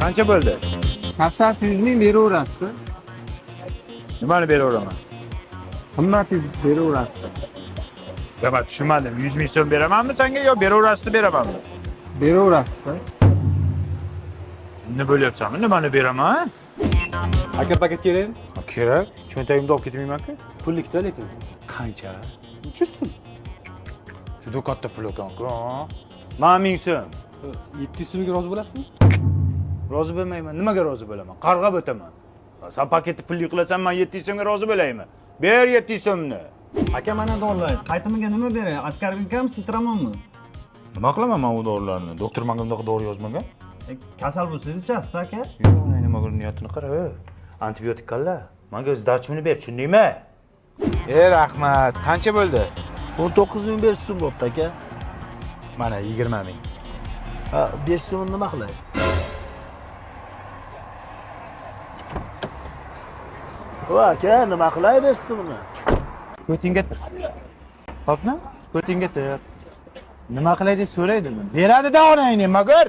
Qancha bo'ldi? Kassasi 100 ming beraverasizmi? Nimani beraveraman? Qimmatingiz beraverasiz. Ben tushunmadim. 100 ming so'm beramanmi senga yo beraverasizmi beramanmi? Beraverasizda. Shuni bo'lyapsanmi? Nimani beraman? Aka paket kerakmi? Kerak. Cho'ntagimda olib ketmayman-ku. Pullikda lekin. Qancha? 300 so'm. Juda katta pul ekan-ku. Mana 1000 so'm. 700 so'mga rozi bo'lasizmi? Rozi bo'lmayman. Nimaga rozi bo'laman? Qarg'ab o'taman. Sen paketni pulli qilasan, men 700 so'mga rozi bo'laymi? Ber 700 so'mni. Aka mana dorilaringiz. Qaytimiga nima beray? Askarlikam, sitramonmi? Nima qilaman men u dorilarni? Doktor menga bunaqa dori yozmagan. Kasal bo'lsangiz ichasiz aka. Yo'q, nimaga niyatini qara. Antibiotik qalla. Menga zdarchimni ber, tushundingmi? Rahmat. Qancha bo'ldi? 19 ming berish so'm bo'pti aka. Mana 20 ming. Ha, 5 so'm nima qilay? Voy aka, nima qilay 5 so'mni? Ko'tingga tir. Xo'pmi? Ko'tingga tir. Nima qilay deb so'raydimi? Beradi-da onangni, nima ko'r?